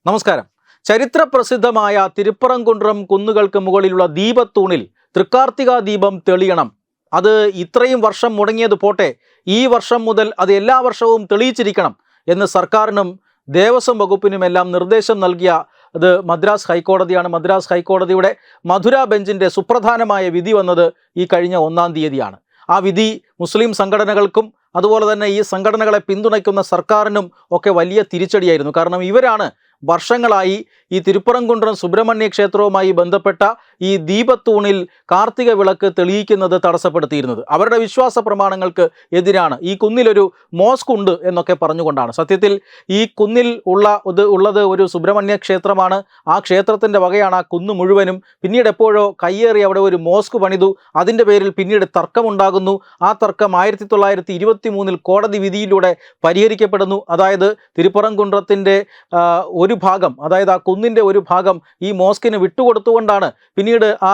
നമസ്കാരം. ചരിത്രപ്രസിദ്ധമായ തിരുപ്പറംകുന്റം കുന്നുകൾക്ക് മുകളിലുള്ള ദീപത്തൂണിൽ തൃക്കാർത്തിക ദീപം തെളിയണം. അത് ഇത്രയും വർഷം മുടങ്ങിയത് പോട്ടെ, ഈ വർഷം മുതൽ അത് എല്ലാ വർഷവും തെളിയിച്ചിരിക്കണം എന്ന് സർക്കാരിനും ദേവസ്വം വകുപ്പിനുമെല്ലാം നിർദ്ദേശം നൽകിയ അത് മദ്രാസ് ഹൈക്കോടതിയാണ്. മദ്രാസ് ഹൈക്കോടതിയുടെ മധുര ബെഞ്ചിൻ്റെ സുപ്രധാനമായ വിധി വന്നത് ഈ കഴിഞ്ഞ 1-ാം തീയതിയാണ്. ആ വിധി മുസ്ലിം സംഘടനകൾക്കും അതുപോലെ തന്നെ ഈ സംഘടനകളെ പിന്തുണയ്ക്കുന്ന സർക്കാരിനും ഒക്കെ വലിയ തിരിച്ചടിയായിരുന്നു. കാരണം ഇവരാണ് വർഷങ്ങളായി ഈ തിരുപ്പറംകുന്റം സുബ്രഹ്മണ്യ ക്ഷേത്രവുമായി ബന്ധപ്പെട്ട ഈ ദീപത്തൂണിൽ കാർത്തിക വിളക്ക് തെളിയിക്കുന്നത് തടസ്സപ്പെടുത്തിയിരുന്നത്. അവരുടെ വിശ്വാസ പ്രമാണങ്ങൾക്ക് എതിരാണ്. ഈ കുന്നിലൊരു മോസ്ക് ഉണ്ട് എന്നൊക്കെ പറഞ്ഞുകൊണ്ടാണ്. സത്യത്തിൽ ഈ കുന്നിൽ ഉള്ളത് ഒരു സുബ്രഹ്മണ്യ ക്ഷേത്രമാണ്. ആ ക്ഷേത്രത്തിൻ്റെ വകയാണ് ആ കുന്ന് മുഴുവനും. പിന്നീട് എപ്പോഴോ കയ്യേറി അവിടെ ഒരു മോസ്ക് പണിതു. അതിൻ്റെ പേരിൽ പിന്നീട് തർക്കമുണ്ടാകുന്നു. ആ തർക്കം 1923 കോടതി വിധിയിലൂടെ പരിഹരിക്കപ്പെടുന്നു. അതായത് തിരുപ്പറംകുன்றത്തിൻ്റെ ഒരു ഭാഗം, അതായത് ആ കുന്നിൻ്റെ ഒരു ഭാഗം ഈ മോസ്കിന് വിട്ടുകൊടുത്തുകൊണ്ടാണ് പിന്നീട് ആ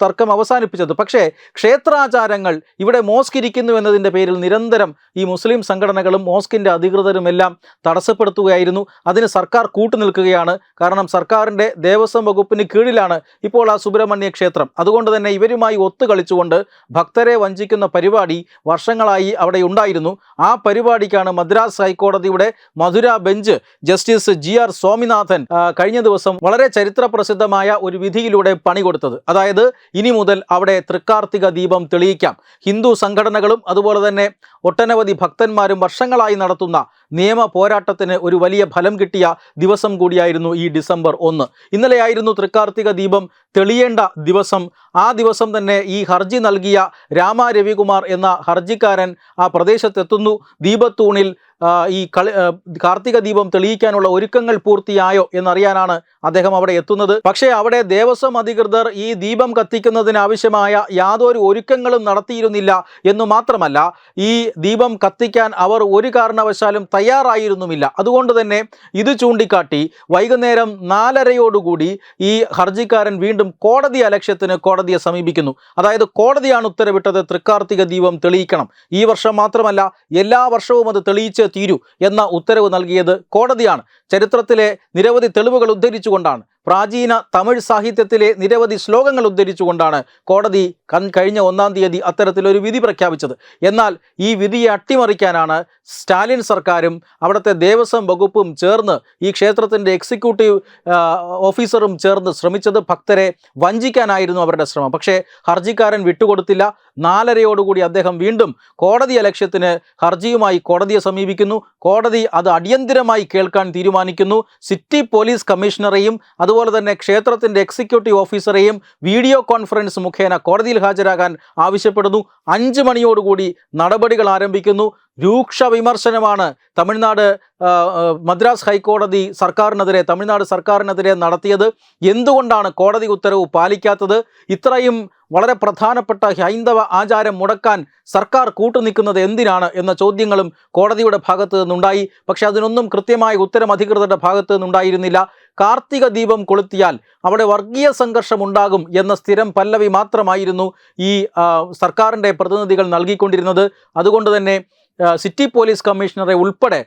തർക്കം അവസാനിപ്പിച്ചത്. പക്ഷേ ക്ഷേത്രാചാരങ്ങൾ ഇവിടെ മോസ്ക് ഇരിക്കുന്നു എന്നതിൻ്റെ പേരിൽ നിരന്തരം ഈ മുസ്ലിം സംഘടനകളും മോസ്കിൻ്റെ അധികൃതരുമെല്ലാം തടസ്സപ്പെടുത്തുകയായിരുന്നു. അതിന് സർക്കാർ കൂട്ടുനിൽക്കുകയാണ്. കാരണം സർക്കാരിൻ്റെ ദേവസ്വം വകുപ്പിന് കീഴിലാണ് ഇപ്പോൾ ആ സുബ്രഹ്മണ്യ ക്ഷേത്രം. അതുകൊണ്ട് തന്നെ ഇവരുമായി ഒത്തുകളിച്ചുകൊണ്ട് ഭക്തരെ വഞ്ചിക്കുന്ന പരിപാടി വർഷങ്ങളായി അവിടെ ഉണ്ടായിരുന്നു. ആ പരിപാടിക്കാണ് മദ്രാസ് ഹൈക്കോടതിയുടെ മധുര ബെഞ്ച് ജസ്റ്റിസ് GR സ്വാമിനാഥൻ കഴിഞ്ഞ ദിവസം വളരെ ചരിത്ര പ്രസിദ്ധമായ ഒരു വിധിയിലൂടെ പണി കൊടുത്തത്. അതായത് ഇനി മുതൽ അവിടെ തൃക്കാർത്തിക ദീപം തെളിയിക്കാം. ഹിന്ദു സംഘടനകളും അതുപോലെ തന്നെ ഒട്ടനവധി ഭക്തന്മാരും വർഷങ്ങളായി നടത്തുന്ന നിയമ പോരാട്ടത്തിന് ഒരു വലിയ ഫലം കിട്ടിയ ദിവസം കൂടിയായിരുന്നു ഈ ഡിസംബർ 1. ഇന്നലെയായിരുന്നു തൃക്കാർത്തിക ദീപം തെളിയേണ്ട ദിവസം. ആ ദിവസം തന്നെ ഈ ഹർജി നൽകിയ രാമ രവികുമാർ എന്ന ഹർജിക്കാരൻ ആ പ്രദേശത്തെത്തുന്നു. ദീപത്തൂണിൽ ഈ കാർത്തിക ദീപം തെളിയിക്കാനുള്ള ഒരുക്കങ്ങൾ പൂർത്തിയായോ എന്നറിയാനാണ് അദ്ദേഹം അവിടെ എത്തുന്നത്. പക്ഷേ അവിടെ ദേവസ്വം അധികൃതർ ഈ ദീപം കത്തിക്കുന്നതിനാവശ്യമായ യാതൊരു ഒരുക്കങ്ങളും നടത്തിയിരുന്നില്ല എന്നു മാത്രമല്ല, ഈ ദീപം കത്തിക്കാൻ അവർ ഒരു കാരണവശാലും തയ്യാറായിരുന്നുമില്ല. അതുകൊണ്ട് തന്നെ ഇത് ചൂണ്ടിക്കാട്ടി വൈകുന്നേരം 4:30 ഈ ഹർജിക്കാരൻ വീണ്ടും കോടതി അലക്ഷ്യത്തിന് കോടതിയെ സമീപിക്കുന്നു. അതായത് കോടതിയാണ് ഉത്തരവിട്ടത് തൃക്കാർത്തിക ദീപം തെളിയിക്കണം. ഈ വർഷം മാത്രമല്ല, എല്ലാ വർഷവും അത് തെളിയിച്ച് തീരൂ എന്ന ഉത്തരവ് നൽകിയത് കോടതിയാണ്. ചരിത്രത്തിലെ നിരവധി തെളിവുകൾ ഉദ്ധരിച്ചുകൊണ്ടാണ്, പ്രാചീന തമിഴ് സാഹിത്യത്തിലെ നിരവധി ശ്ലോകങ്ങൾ ഉദ്ധരിച്ചുകൊണ്ടാണ് കോടതി കഴിഞ്ഞ 1-ാം തീയതി അത്തരത്തിലൊരു വിധി പ്രഖ്യാപിച്ചത്. എന്നാൽ ഈ വിധിയെ അട്ടിമറിക്കാനാണ് സ്റ്റാലിൻ സർക്കാരും അവിടുത്തെ ദേവസ്വം വകുപ്പും ചേർന്ന് ഈ ക്ഷേത്രത്തിൻ്റെ എക്സിക്യൂട്ടീവ് ഓഫീസറും ചേർന്ന് ശ്രമിച്ചത്. ഭക്തരെ വഞ്ചിക്കാനായിരുന്നു അവരുടെ ശ്രമം. പക്ഷേ ഹർജിക്കാരൻ വിട്ടുകൊടുത്തില്ല. 4:30 അദ്ദേഹം വീണ്ടും കോടതി അലക്ഷ്യത്തിന് ഹർജിയുമായി കോടതിയെ സമീപിക്കുന്നു. കോടതി അത് അടിയന്തിരമായി കേൾക്കാൻ തീരുമാനിക്കുന്നു. സിറ്റി പോലീസ് കമ്മീഷണറെയും അതുപോലെ തന്നെ ക്ഷേത്രത്തിൻ്റെ എക്സിക്യൂട്ടീവ് ഓഫീസറെയും വീഡിയോ കോൺഫറൻസ് മുഖേന കോടതിയിൽ ഹാജരാകാൻ ആവശ്യപ്പെടുന്നു. 5 മണിയോടുകൂടി നടപടികൾ ആരംഭിക്കുന്നു. രൂക്ഷ വിമർശനമാണ് മദ്രാസ് ഹൈക്കോടതി തമിഴ്നാട് സർക്കാരിനെതിരെ നടത്തിയത്. എന്തുകൊണ്ടാണ് കോടതി ഉത്തരവ് പാലിക്കാത്തത്? ഇത്രയും വളരെ പ്രധാനപ്പെട്ട ഹൈന്ദവ ആചാരം മുടക്കാൻ സർക്കാർ കൂട്ടുനിൽക്കുന്നത് എന്തിനാണ് എന്ന ചോദ്യങ്ങളും കോടതിയുടെ ഭാഗത്ത് നിന്നുണ്ടായി. പക്ഷെ അതിനൊന്നും കൃത്യമായ ഉത്തരം അധികൃതരുടെ ഭാഗത്ത് നിന്നുണ്ടായിരുന്നില്ല. കാർത്തിക ദീപം കൊളുത്തിയാൽ അവിടെ വർഗീയ സംഘർഷം ഉണ്ടാകും എന്ന സ്ഥിരം പല്ലവി മാത്രമായിരുന്നു ഈ സർക്കാരിൻ്റെ പ്രതിനിധികൾ നൽകിക്കൊണ്ടിരുന്നത്. അതുകൊണ്ട് തന്നെ സിറ്റി പോലീസ് കമ്മീഷണറെ ഉൾപ്പെടെ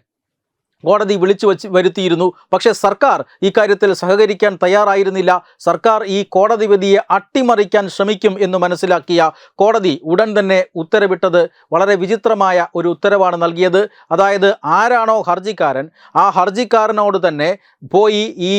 കോടതി വിളിച്ചു വരുത്തിയിരുന്നു. പക്ഷേ സർക്കാർ ഇക്കാര്യത്തിൽ സഹകരിക്കാൻ തയ്യാറായിരുന്നില്ല. സർക്കാർ ഈ കോടതി വിധിയെ അട്ടിമറിക്കാൻ ശ്രമിക്കും എന്ന് മനസ്സിലാക്കിയ കോടതി ഉടൻ തന്നെ ഉത്തരവിട്ടത് വളരെ വിചിത്രമായ ഒരു ഉത്തരവാണ് നൽകിയത്. അതായത് ആരാണോ ഹർജിക്കാരൻ, ആ ഹർജിക്കാരനോട് തന്നെ പോയി ഈ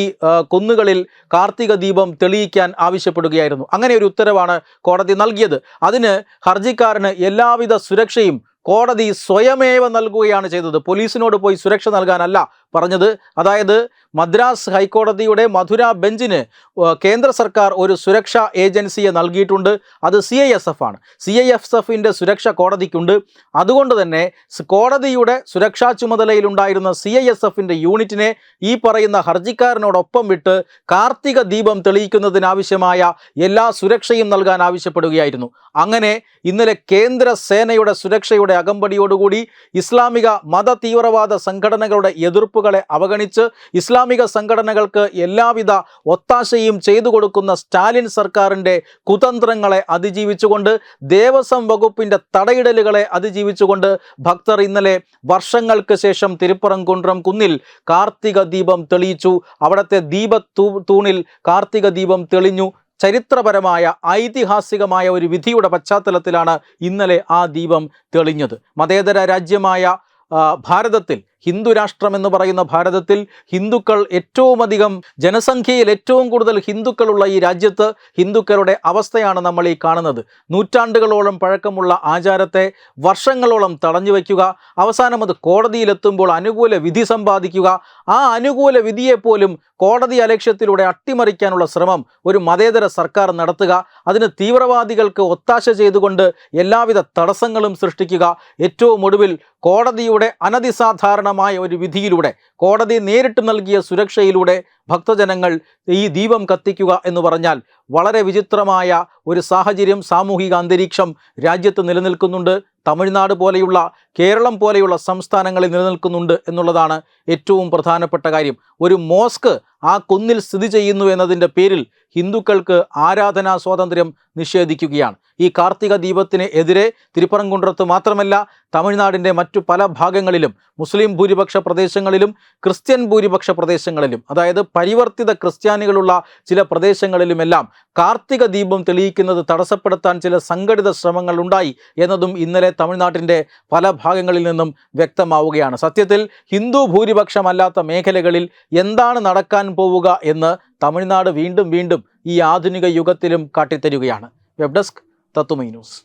കുന്നുകളിൽ കാർത്തിക ദീപം തെളിയിക്കാൻ ആവശ്യപ്പെടുകയായിരുന്നു. അങ്ങനെ ഒരു ഉത്തരവാണ് കോടതി നൽകിയത്. അതിന് ഹർജിക്കാരന് എല്ലാവിധ സുരക്ഷയും കോടതി സ്വയമേവ നൽകുകയാണ് ചെയ്തത്. പോലീസിനോട് പോയി സുരക്ഷ നൽകാനല്ല പറഞ്ഞത്. അതായത് മദ്രാസ് ഹൈക്കോടതിയുടെ മധുര ബെഞ്ചിന് കേന്ദ്ര സർക്കാർ ഒരു സുരക്ഷാ ഏജൻസിയെ നൽകിയിട്ടുണ്ട്. അത് CISF ആണ്. CISFൻ്റെ സുരക്ഷ കോടതിക്കുണ്ട്. അതുകൊണ്ട് തന്നെ കോടതിയുടെ സുരക്ഷാ ചുമതലയിലുണ്ടായിരുന്ന CISFൻ്റെ യൂണിറ്റിനെ ഈ പറയുന്ന ഹർജിക്കാരനോടൊപ്പം വിട്ട് കാർത്തിക ദീപം തെളിയിക്കുന്നതിനാവശ്യമായ എല്ലാ സുരക്ഷയും നൽകാൻ ആവശ്യപ്പെടുകയായിരുന്നു. അങ്ങനെ ഇന്നലെ കേന്ദ്ര സേനയുടെ സുരക്ഷയുടെ അകമ്പടിയോടുകൂടി ഇസ്ലാമിക മത തീവ്രവാദ സംഘടനകളുടെ എതിർപ്പ് മുന്നറിയിപ്പുകളെ അവഗണിച്ച് ഇസ്ലാമിക സംഘടനകൾക്ക് എല്ലാവിധ ഒത്താശയും ചെയ്തു കൊടുക്കുന്ന സ്റ്റാലിൻ സർക്കാരിൻ്റെ കുതന്ത്രങ്ങളെ അതിജീവിച്ചുകൊണ്ട്, ദേവസ്വം വകുപ്പിൻ്റെ തടയിടലുകളെ അതിജീവിച്ചുകൊണ്ട് ഭക്തർ ഇന്നലെ വർഷങ്ങൾക്ക് ശേഷം തിരുപ്പറംകുൻട്രം കുന്നിൽ കാർത്തിക ദീപം തെളിയിച്ചു. അവിടുത്തെ തൂണിൽ കാർത്തിക ദീപം തെളിഞ്ഞു. ചരിത്രപരമായ ഐതിഹാസികമായ ഒരു വിധിയുടെ പശ്ചാത്തലത്തിലാണ് ഇന്നലെ ആ ദീപം തെളിഞ്ഞത്. മതേതര രാജ്യമായ ഭാരതത്തിൽ, ഹിന്ദു രാഷ്ട്രം എന്ന് പറയുന്ന ഭാരതത്തിൽ, ഹിന്ദുക്കൾ ഏറ്റവും അധികം ജനസംഖ്യയിൽ ഏറ്റവും കൂടുതൽ ഹിന്ദുക്കളുള്ള ഈ രാജ്യത്ത് ഹിന്ദുക്കളുടെ അവസ്ഥയാണ് നമ്മൾ ഈ കാണുന്നത്. നൂറ്റാണ്ടുകളോളം പഴക്കമുള്ള ആചാരത്തെ വർഷങ്ങളോളം തടഞ്ഞു വയ്ക്കുക, അവസാനം അത് കോടതിയിലെത്തുമ്പോൾ അനുകൂല വിധി സമ്പാദിക്കുക, ആ അനുകൂല വിധിയെപ്പോലും കോടതി അലക്ഷ്യത്തിലൂടെ അട്ടിമറിക്കാനുള്ള ശ്രമം ഒരു മതേതര സർക്കാർ നടത്തുക, അതിന് തീവ്രവാദികൾക്ക് ഒത്താശ ചെയ്തുകൊണ്ട് എല്ലാവിധ തടസ്സങ്ങളും സൃഷ്ടിക്കുക, ഏറ്റവും ഒടുവിൽ കോടതിയുടെ അനധിസാധാരണമായ ഒരു വിധിയിലൂടെ, കോടതി നേരിട്ട് നൽകിയ സുരക്ഷയിലൂടെ ഭക്തജനങ്ങൾ ഈ ദീപം കത്തിക്കുക എന്ന് പറഞ്ഞാൽ വളരെ വിചിത്രമായ ഒരു സാഹചര്യം, സാമൂഹിക അന്തരീക്ഷം രാജ്യത്ത് നിലനിൽക്കുന്നുണ്ട്. തമിഴ്നാട് പോലെയുള്ള, കേരളം പോലെയുള്ള സംസ്ഥാനങ്ങളിൽ നിലനിൽക്കുന്നുണ്ട് എന്നുള്ളതാണ് ഏറ്റവും പ്രധാനപ്പെട്ട കാര്യം. ഒരു മോസ്ക് ആ കുന്നിൽ സ്ഥിതി ചെയ്യുന്നു എന്നതിൻ്റെ പേരിൽ ഹിന്ദുക്കൾക്ക് ആരാധനാ സ്വാതന്ത്ര്യം നിഷേധിക്കുകയാണ്. ഈ കാർത്തിക ദീപത്തിന് എതിരെ തിരുപ്പറംകുன்றത്ത് മാത്രമല്ല, തമിഴ്നാടിൻ്റെ മറ്റു പല ഭാഗങ്ങളിലും, മുസ്ലിം ഭൂരിപക്ഷ പ്രദേശങ്ങളിലും ക്രിസ്ത്യൻ ഭൂരിപക്ഷ പ്രദേശങ്ങളിലും, അതായത് പരിവർത്തിത ക്രിസ്ത്യാനികളുള്ള ചില പ്രദേശങ്ങളിലുമെല്ലാം കാർത്തിക ദീപം തെളിയിക്കുന്നത് തടസ്സപ്പെടുത്താൻ ചില സംഘടിത ശ്രമങ്ങൾ ഉണ്ടായി എന്നതും ഇന്നലെ തമിഴ്നാട്ടിൻ്റെ പല ഭാഗങ്ങളിൽ നിന്നും വ്യക്തമാവുകയാണ്. സത്യത്തിൽ ഹിന്ദു ഭൂരിപക്ഷമല്ലാത്ത മേഖലകളിൽ എന്താണ് നടക്കാൻ പോവുക എന്ന് തമിഴ്നാട് വീണ്ടും വീണ്ടും ഈ ആധുനിക യുഗത്തിലും കാട്ടിത്തരികയാണ്. വെബ് ഡെസ്ക് തത്തുമൈ ന്യൂസ്.